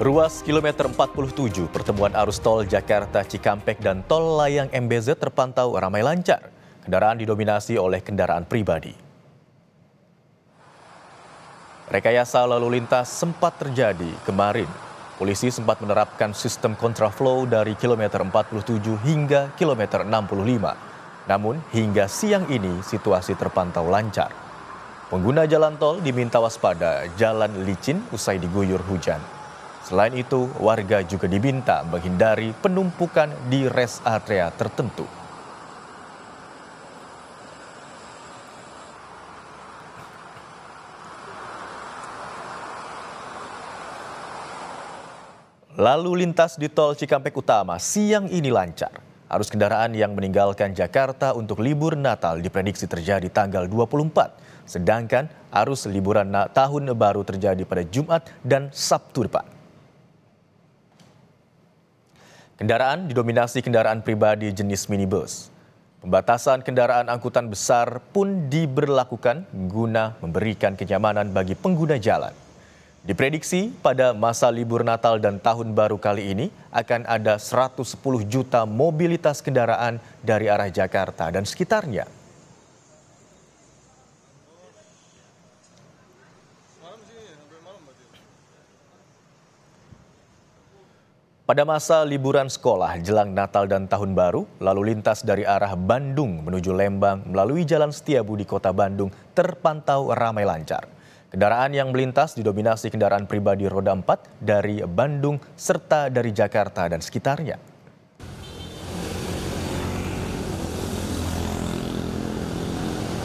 Ruas kilometer 47 pertemuan arus tol Jakarta Cikampek dan tol layang MBZ terpantau ramai lancar. Kendaraan didominasi oleh kendaraan pribadi. Rekayasa lalu lintas sempat terjadi kemarin. Polisi sempat menerapkan sistem kontraflow dari kilometer 47 hingga kilometer 65. Namun hingga siang ini situasi terpantau lancar. Pengguna jalan tol diminta waspada jalan licin usai diguyur hujan. Selain itu, warga juga diminta menghindari penumpukan di rest area tertentu. Lalu lintas di tol Cikampek Utama siang ini lancar. Arus kendaraan yang meninggalkan Jakarta untuk libur Natal diprediksi terjadi tanggal 24. Sedangkan arus liburan tahun baru terjadi pada Jumat dan Sabtu depan. Kendaraan didominasi kendaraan pribadi jenis minibus. Pembatasan kendaraan angkutan besar pun diberlakukan guna memberikan kenyamanan bagi pengguna jalan. Diprediksi pada masa libur Natal dan Tahun Baru kali ini akan ada 110 juta mobilitas kendaraan dari arah Jakarta dan sekitarnya. Pada masa liburan sekolah jelang Natal dan Tahun Baru, lalu lintas dari arah Bandung menuju Lembang melalui Jalan Setiabudi Kota Bandung terpantau ramai lancar. Kendaraan yang melintas didominasi kendaraan pribadi roda 4 dari Bandung serta dari Jakarta dan sekitarnya.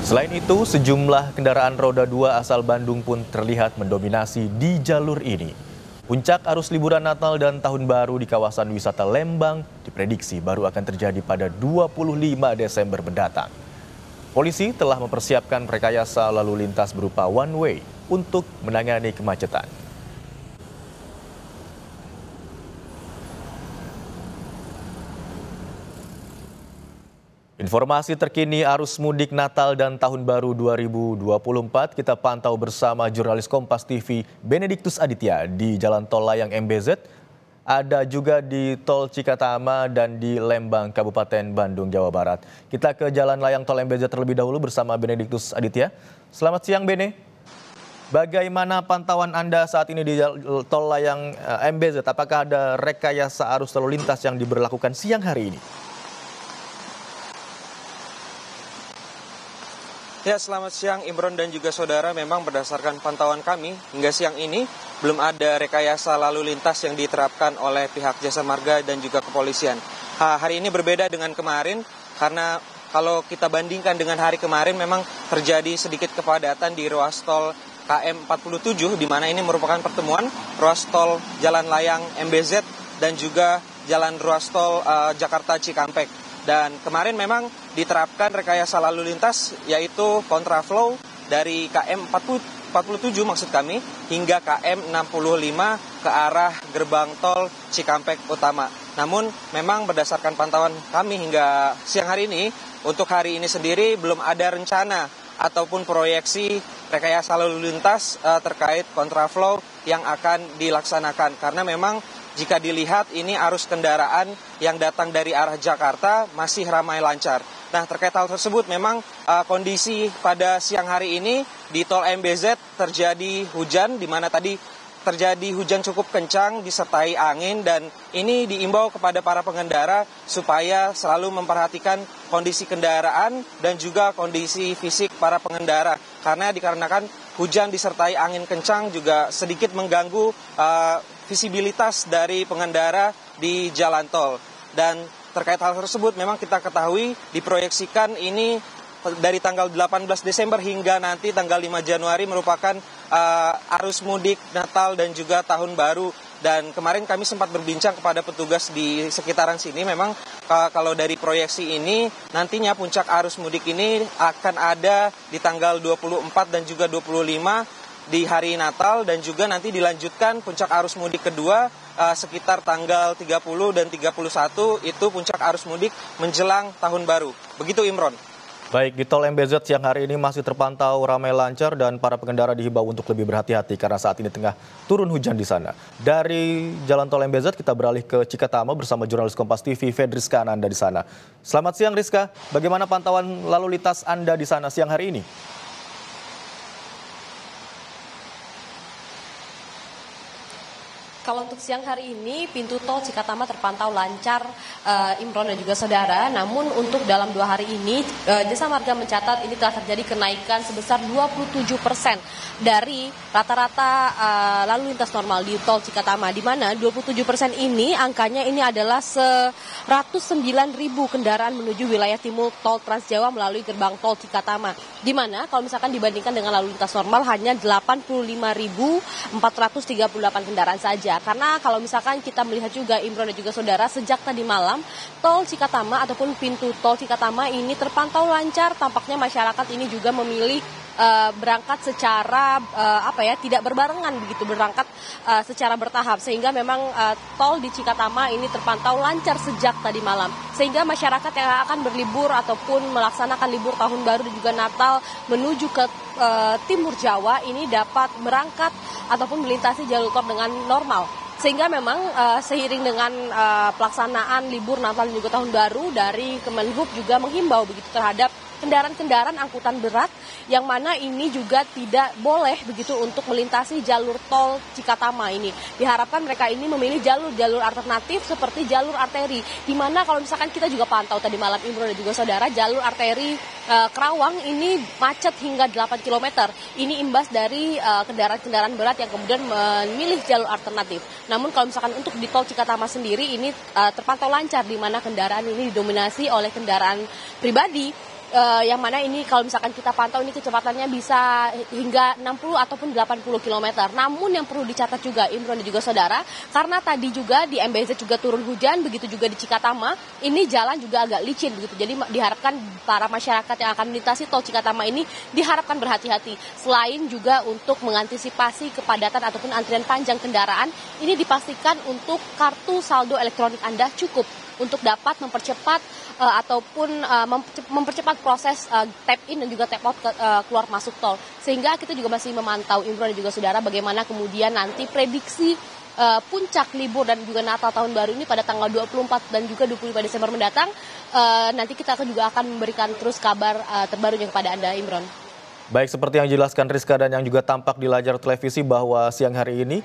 Selain itu, sejumlah kendaraan roda 2 asal Bandung pun terlihat mendominasi di jalur ini. Puncak arus liburan Natal dan Tahun Baru di kawasan wisata Lembang diprediksi baru akan terjadi pada 25 Desember mendatang. Polisi telah mempersiapkan rekayasa lalu lintas berupa one way untuk menangani kemacetan. Informasi terkini arus mudik Natal dan Tahun Baru 2024 kita pantau bersama jurnalis Kompas TV Benediktus Aditya di Jalan Tol Layang MBZ, ada juga di Tol Cikatama dan di Lembang, Kabupaten Bandung, Jawa Barat. Kita ke Jalan Layang Tol MBZ terlebih dahulu bersama Benediktus Aditya. Selamat siang Bene. Bagaimana pantauan Anda saat ini di Tol Layang MBZ? Apakah ada rekayasa arus lalu lintas yang diberlakukan siang hari ini? Ya, selamat siang Imron dan juga saudara. Memang berdasarkan pantauan kami hingga siang ini belum ada rekayasa lalu lintas yang diterapkan oleh pihak Jasa Marga dan juga kepolisian. Hari ini berbeda dengan kemarin karena kalau kita bandingkan dengan hari kemarin memang terjadi sedikit kepadatan di ruas tol KM 47 di mana ini merupakan pertemuan ruas tol Jalan Layang MBZ dan juga jalan ruas tol Jakarta Cikampek. Dan kemarin memang diterapkan rekayasa lalu lintas yaitu kontraflow dari KM 47 maksud kami hingga KM 65 ke arah gerbang tol Cikampek Utama. Namun memang berdasarkan pantauan kami hingga siang hari ini, untuk hari ini sendiri belum ada rencana ataupun proyeksi rekayasa lalu lintas terkait kontraflow yang akan dilaksanakan. Karena memang jika dilihat ini arus kendaraan yang datang dari arah Jakarta masih ramai lancar. Nah, terkait hal tersebut memang kondisi pada siang hari ini di tol MBZ terjadi hujan, di mana tadi terjadi hujan cukup kencang disertai angin, dan ini diimbau kepada para pengendara supaya selalu memperhatikan kondisi kendaraan dan juga kondisi fisik para pengendara. Karena dikarenakan hujan disertai angin kencang juga sedikit mengganggu visibilitas dari pengendara di jalan tol. Dan terkait hal tersebut memang kita ketahui diproyeksikan ini dari tanggal 18 Desember hingga nanti tanggal 5 Januari merupakan arus mudik Natal dan juga Tahun Baru. Dan kemarin kami sempat berbincang kepada petugas di sekitaran sini, memang kalau dari proyeksi ini nantinya puncak arus mudik ini akan ada di tanggal 24 dan juga 25 di hari Natal, dan juga nanti dilanjutkan puncak arus mudik kedua sekitar tanggal 30 dan 31 itu puncak arus mudik menjelang Tahun Baru. Begitu Imron. Baik, di tol MBZ siang hari ini masih terpantau ramai lancar dan para pengendara dihimbau untuk lebih berhati-hati karena saat ini tengah turun hujan di sana. Dari jalan tol MBZ kita beralih ke Cikatama bersama jurnalis Kompas TV Fedriska Ananda di sana. Selamat siang Rizka, bagaimana pantauan lalu lintas Anda di sana siang hari ini? Kalau untuk siang hari ini, pintu tol Cikatama terpantau lancar, Imron dan juga saudara. Namun untuk dalam 2 hari ini, Jasa Marga mencatat ini telah terjadi kenaikan sebesar 27% dari rata-rata lalu lintas normal di tol Cikatama. Di mana 27% ini angkanya ini adalah 109.000 kendaraan menuju wilayah timur tol Trans Jawa melalui gerbang tol Cikatama. Di mana kalau misalkan dibandingkan dengan lalu lintas normal hanya 85.438 kendaraan saja. Karena kalau misalkan kita melihat juga Imron dan juga saudara, sejak tadi malam tol Cikatama ataupun pintu tol Cikatama ini terpantau lancar. Tampaknya masyarakat ini juga memilih berangkat secara tidak berbarengan begitu, berangkat secara bertahap, sehingga memang tol di Cikatama ini terpantau lancar sejak tadi malam, sehingga masyarakat yang akan berlibur ataupun melaksanakan libur tahun baru dan juga Natal menuju ke timur Jawa ini dapat berangkat ataupun melintasi jalur tol dengan normal. Sehingga memang seiring dengan pelaksanaan libur Natal dan juga Tahun Baru, dari Kemenhub juga menghimbau begitu terhadap kendaraan-kendaraan angkutan berat yang mana ini juga tidak boleh begitu untuk melintasi jalur tol Cikatama ini. Diharapkan mereka ini memilih jalur-jalur alternatif seperti jalur arteri, di mana kalau misalkan kita juga pantau tadi malam Imron dan juga saudara, jalur arteri Kerawang ini macet hingga 8 km. Ini imbas dari kendaraan-kendaraan berat yang kemudian memilih jalur alternatif. Namun kalau misalkan untuk di tol Cikatama sendiri ini terpantau lancar, di mana kendaraan ini didominasi oleh kendaraan pribadi. Yang mana ini kalau misalkan kita pantau ini kecepatannya bisa hingga 60 ataupun 80 km. Namun yang perlu dicatat juga Imron dan juga saudara, karena tadi juga di MBZ juga turun hujan, begitu juga di Cikatama, ini jalan juga agak licin begitu. Jadi diharapkan para masyarakat yang akan melintasi tol Cikatama ini diharapkan berhati-hati. Selain juga untuk mengantisipasi kepadatan ataupun antrian panjang kendaraan, ini dipastikan untuk kartu saldo elektronik Anda cukup untuk dapat mempercepat mempercepat proses tap in dan juga tap out keluar masuk tol. Sehingga kita juga masih memantau Imron dan juga saudara bagaimana kemudian nanti prediksi puncak libur dan juga Natal tahun baru ini pada tanggal 24 dan juga 25 Desember mendatang. Nanti kita juga akan memberikan terus kabar terbarunya kepada Anda, Imron. Baik, seperti yang dijelaskan Rizka dan yang juga tampak di layar televisi bahwa siang hari ini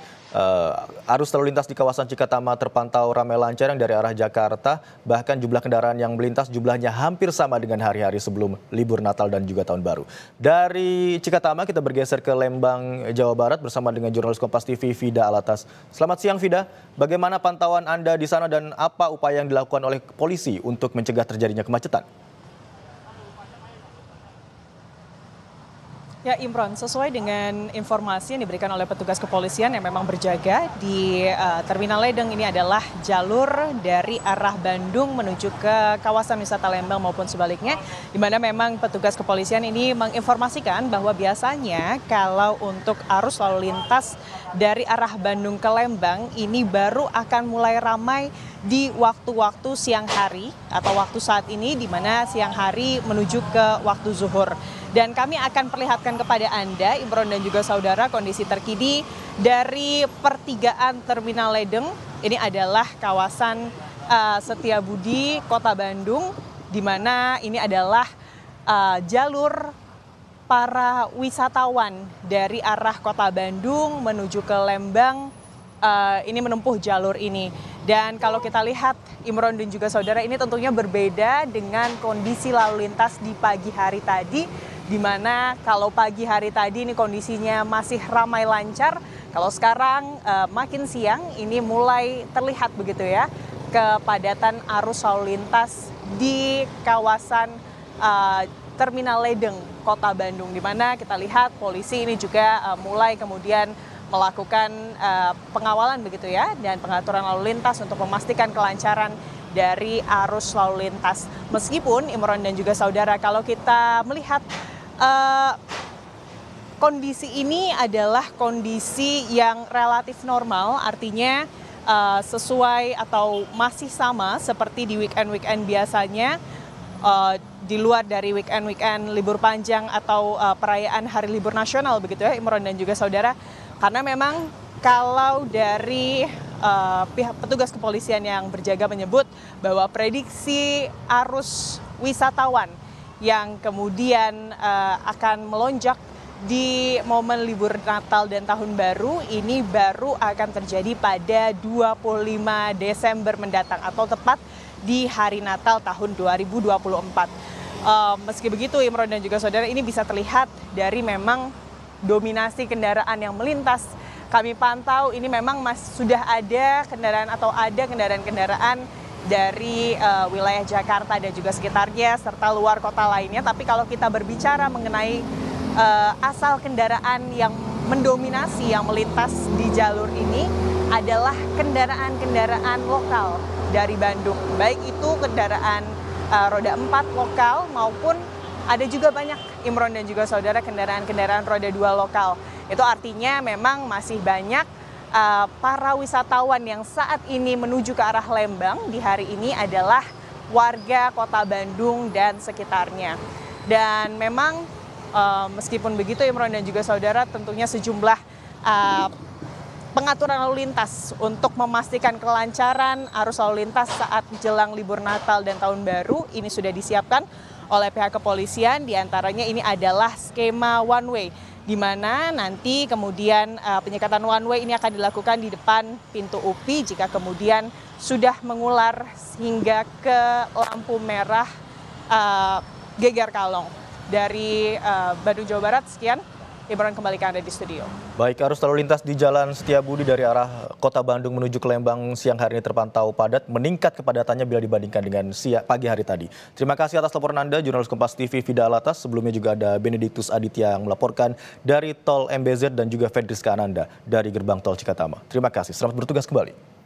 arus lalu lintas di kawasan Cikatama terpantau ramai lancar yang dari arah Jakarta. Bahkan jumlah kendaraan yang melintas jumlahnya hampir sama dengan hari-hari sebelum libur Natal dan juga Tahun Baru. Dari Cikatama kita bergeser ke Lembang, Jawa Barat bersama dengan jurnalis Kompas TV Vida Alatas. Selamat siang Vida, bagaimana pantauan Anda di sana dan apa upaya yang dilakukan oleh polisi untuk mencegah terjadinya kemacetan? Ya Imron, sesuai dengan informasi yang diberikan oleh petugas kepolisian yang memang berjaga di Terminal Ledeng, ini adalah jalur dari arah Bandung menuju ke kawasan wisata Lembang maupun sebaliknya, di mana memang petugas kepolisian ini menginformasikan bahwa biasanya kalau untuk arus lalu lintas dari arah Bandung ke Lembang ini baru akan mulai ramai di waktu-waktu siang hari atau waktu saat ini, di mana siang hari menuju ke waktu zuhur. Dan kami akan perlihatkan kepada Anda, Imron dan juga saudara, kondisi terkini dari pertigaan Terminal Ledeng. Ini adalah kawasan Setiabudi, Kota Bandung, di mana ini adalah jalur para wisatawan dari arah Kota Bandung menuju ke Lembang. Ini menempuh jalur ini. Dan kalau kita lihat Imron dan juga saudara, ini tentunya berbeda dengan kondisi lalu lintas di pagi hari tadi, di mana kalau pagi hari tadi ini kondisinya masih ramai lancar. Kalau sekarang makin siang ini mulai terlihat begitu ya kepadatan arus lalu lintas di kawasan Terminal Ledeng, Kota Bandung, di mana kita lihat polisi ini juga mulai kemudian melakukan pengawalan begitu ya, dan pengaturan lalu lintas untuk memastikan kelancaran dari arus lalu lintas. Meskipun Imron dan juga saudara, kalau kita melihat kondisi ini adalah kondisi yang relatif normal, artinya sesuai atau masih sama seperti di weekend-weekend biasanya. di luar dari weekend libur panjang atau perayaan hari libur nasional begitu ya Imron dan juga saudara. Karena memang kalau dari pihak petugas kepolisian yang berjaga menyebut bahwa prediksi arus wisatawan yang kemudian akan melonjak di momen libur Natal dan Tahun Baru ini baru akan terjadi pada 25 Desember mendatang atau tepat di hari Natal tahun 2024. Meski begitu Imron dan juga saudara, ini bisa terlihat dari memang dominasi kendaraan yang melintas. Kami pantau ini memang sudah ada kendaraan atau ada kendaraan-kendaraan dari wilayah Jakarta dan juga sekitarnya serta luar kota lainnya. Tapi kalau kita berbicara mengenai asal kendaraan yang mendominasi yang melintas di jalur ini adalah kendaraan-kendaraan lokal dari Bandung. Baik itu kendaraan roda 4 lokal maupun ada juga banyak Imron dan juga saudara kendaraan-kendaraan roda 2 lokal. Itu artinya memang masih banyak para wisatawan yang saat ini menuju ke arah Lembang di hari ini adalah warga kota Bandung dan sekitarnya. Dan memang meskipun begitu Imron dan juga saudara, tentunya sejumlah pengaturan lalu lintas untuk memastikan kelancaran arus lalu lintas saat jelang libur Natal dan Tahun Baru ini sudah disiapkan oleh pihak kepolisian. Di antaranya ini adalah skema one way, di mana nanti kemudian penyekatan one way ini akan dilakukan di depan pintu UPI jika kemudian sudah mengular hingga ke lampu merah Geger Kalong. Dari Bandung, Jawa Barat, sekian. Imron, kembali ke Anda di studio. Baik, arus lalu lintas di Jalan Setiabudi dari arah Kota Bandung menuju ke Lembang siang hari ini terpantau padat, meningkat kepadatannya bila dibandingkan dengan pagi hari tadi. Terima kasih atas laporan Anda, jurnalis Kompas TV Vida Alatas. Sebelumnya juga ada Benediktus Aditya yang melaporkan dari Tol MBZ dan juga Fedriska Ananda dari Gerbang Tol Cikatama. Terima kasih, selamat bertugas kembali.